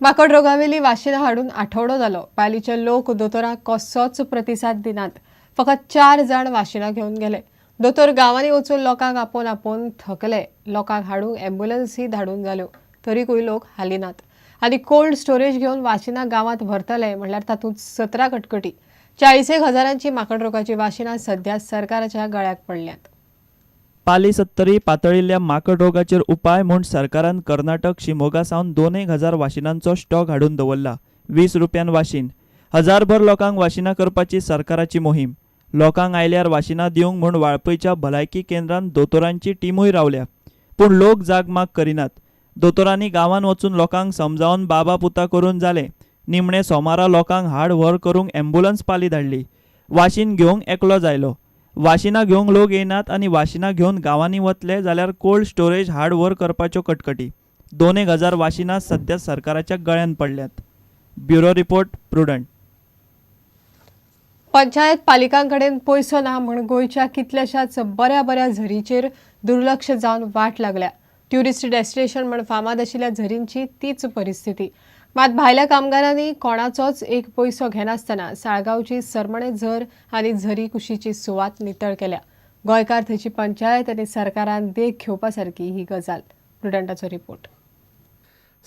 माकड रोगावेली वाशिनां हाडून आठवडो जालो. पालीचे लोक दोतोराक कसोच प्रतिसाद दिनात. फकत 4 जाण वाशिनां घेवन गेले. दोतोर गांवांनी वचून लोकांक आपोवन आपोवन थकले. लोकांक हाडूंक एम्ब्युलन्सी धाडून जाल्यो तरीकूय लोक हालिनात. आनी कोल्ड स्टोरेज घेवन वाशिनां गांवांत व्हरतले म्हणल्यार तातूंत 17 कटकटी. 40,000 माकड रोगाची वाशिनां सध्या सरकाराच्या गळ्याक पडल्यात. पाली सत्तरी पातळिल्ल्या माकड रोगाचेर उपाय म्हूण सरकारान कर्नाटक शिमोगा सावन 2,000 वाशिनांचो स्टॉक हाडून दवरला. 20 रुपयान वाशीन. हजारभर लोकांक वाशिनां करपाची सरकाराची मोहीम. लोकांक आयल्यार वाशिनां दिवंक म्हूण वाळपयच्या भलायकी केंद्रांत दोतोरांची टिमूय रावल्या. पूण लोक जागमाग करिनात. दोतोरांनी गांवांत वचून लोकांक समजावन बाबा पुता करून जालें. निमणे सोमारा लोकांक हाड व्हर करूंक एम्ब्युलन्स पाली धाडली. वाशीन घेवंक एकलो जायलो. वाशिनां घेवंक लोक येनात आनी वाशिनां घेवन गांवांनी वतले जाल्यार कोल्ड स्टोरेज हाड व्हर करपाच्यो कटकटी. 2,000 वाशिनां सध्या सरकाराच्या गळ्यान पडल्यात. Bureau report Prudent. पंचायत पालिकांकडेन पयसो ना म्हूण गोंयच्या कितल्याशाच बऱ्या झरीचेर दुर्लक्ष जावन वाट लागल्या. ट्युरिस्ट डेस्टिनेशन म्हूण फामाद आशिल्ल्या झरींची तीच परिस्थिती. मात भायल्या कामगारांनी कोणाचोच एक पयसो घेनासतना साळगांवची सरमणे झर आनी झरी कुशीची सुवात नितळ केल्या. गोंयकार थंयची पंचायत आनी सरकारान देख घेवपा सारकी ही गजाल. प्रुडंटाचो रिपोर्ट.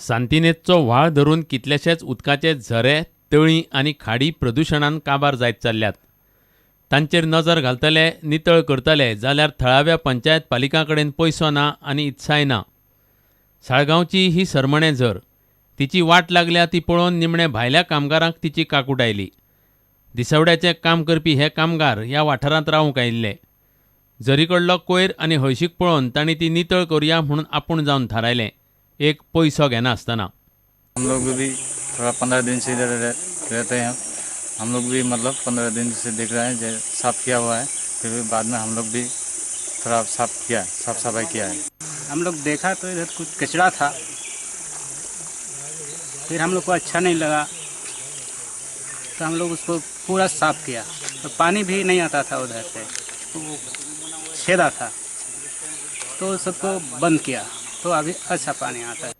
सांतिनेजचो व्हाळ धरून कितलेशेच उदकाचे झरे, तळी आनी खाडी प्रदुशणान काबार जायत चल्ल्यात. तांचेर नजर घालतले, नितळ करतले जाल्यार थळाव्या पंचायत पालिकां कडेन पयसो ना आनी इत्साय ना. साळगांवची ही सरमणे झर. तिची वाट लागल्या ती पळोवन निमणे भायल्या कामगारांक तिची काकूट आयली. दिसवड्याचें काम करपी हे कामगार ह्या वाठारांत रावंक आयिल्ले. झरीकडलो कोयर आनी हळशीक पळोवन तांणी ती नितळ करुया म्हणून आपूण जावन थारायलें, एक पयसो घेनासतना. हम लोग भी थोड़ा 15 दिन से इधर रहते हैं. हम लोग भी मतलब 15 दिन से देख रहे हैं जो साफ किया हुआ है. फिर बाद में हम लोग भी थोड़ा साफ सफाई किया है. हम लोग देखा तो इधर कुछ कचरा था. फिर हम लोग को अच्छा नहीं लगा तो हम लोग उसको पूरा साफ किया. तो पानी भी नहीं आता था उधर से, तो छेदा था तो सबको बंद किया. तो अभी अच्छा पानी आता है.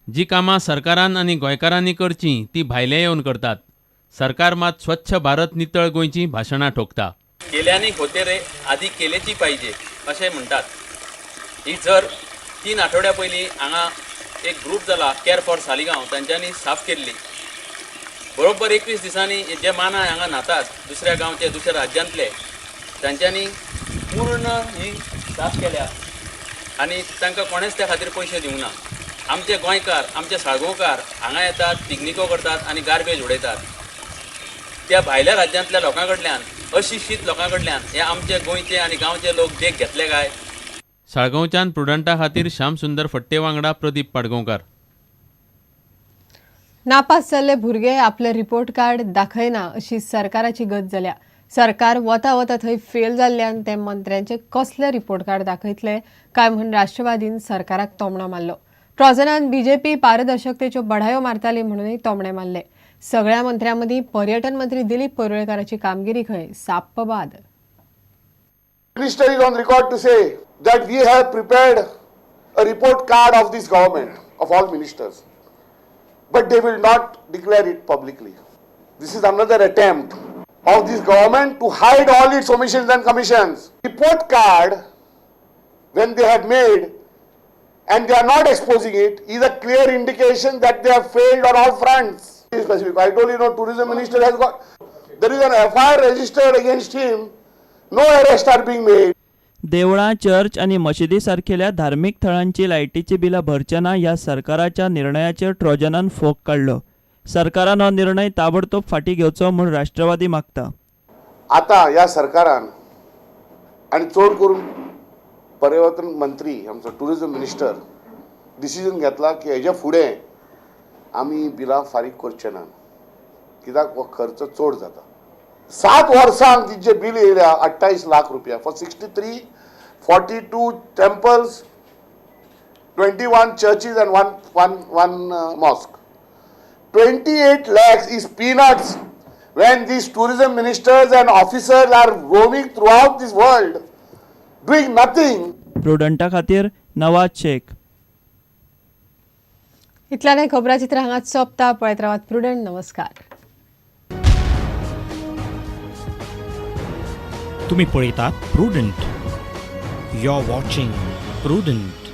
जी कामां सरकारान आनी गोंयकारांनी करची ती भायले येवन करतात. सरकार मात स्वच्छ भारत नितळ गोंयची भाशणां ठोकता. केल्यानी होते रे, आधी केलेची पाहिजे अशें म्हणटात. ही झर 3 आठवड्या पयलीं हांगा एक ग्रूप जाला केअर फॉर सालिगांव, तांच्यांनी साफ केल्ली. बरोबर 21 दिसांनी जे माना हांगा न्हातात दुसऱ्या गांवचे, दुसऱ्या राज्यांतले, तांच्यांनी पूर्ण ही साफ केल्या आनी तांकां कोणेच त्या खातीर पयशे दिवंक ना. आमचे गोंयकार, आमचे साळगांवकार हांगा येतात, पिकनिको करतात आनी गार्बेज उडयतात. त्या भायल्या राज्यांतल्या लोकां कडल्यान, अशिक्षीत लोकां कडल्यान हे आमचे गोंयचे आनी गांवचे लोक देख घेतले काय? साळगांवच्यान प्रुडंटा खातीर श्याम सुंदर फट्टे वांगडा प्रदीप पाडगांवकार. नापास जाल्ले भुरगे आपले रिपोर्ट कार्ड दाखयना अशी सरकाराची गत जाल्या. सरकार वता थंय फेल जाल्ल्यान ते मंत्र्यांचे कसले रिपोर्ट कार्ड दाखयतले काय म्हूण राष्ट्रवादीन सरकाराक तोमणो मारलो. ट्रॉझनान बीजेपी पारदर्शकतेच्यो बढायो मारताली म्हणूनय तोमणे मारले. सगळ्या मंत्र्यां मदीं पर्यटन मंत्री दिलीप परुळेकाराची कामगिरी खंय साप्प बाद. Minister is on record to say that we have prepared a report card of this government, of all ministers, but they will not declare it publicly. This is another attempt of this government to hide all its omissions and commissions. Report card, when they had made and they are not exposing it, is a clear indication that they have failed on all fronts. Specific. I told you, tourism minister has got, there is an FIR registered against him. No arrests are being made. देवळां, church आनी मशिदी सारखेल्या धार्मीक थळांची लायटीची बिलां भरचे ना ह्या सरकाराच्या निर्णयाचेर ट्रॉझनान fog काडलो. सरकारान हो निर्णय ताबडतोब फाटीं घेवचो म्हूण राष्ट्रवादी मागता. आता ह्या सरकारान आनी चड करून पर्यटन मंत्री आमचो टुरिझम मिनिस्टर डिसिजन घेतला की हेजे फुडें आमी बिलां फारीक करचे ना, कित्याक हो खर्च चड जाता. 7 वर्सांक तिचे बिल येयल्या 28 लाख रुपया for 63, 42 temples, 21 churches and one mosque. 28 lakhs is peanuts when these tourism ministers and officers are roaming throughout this world doing nothing. प्रुडंटा खातीर नवाज शेख. इतल्याने खबरां चित्र हांगाच सोंपता. पळयत रावात प्रुडंट. नमस्कार. तुम्ही पळयतात Prudent. You are watching prudent.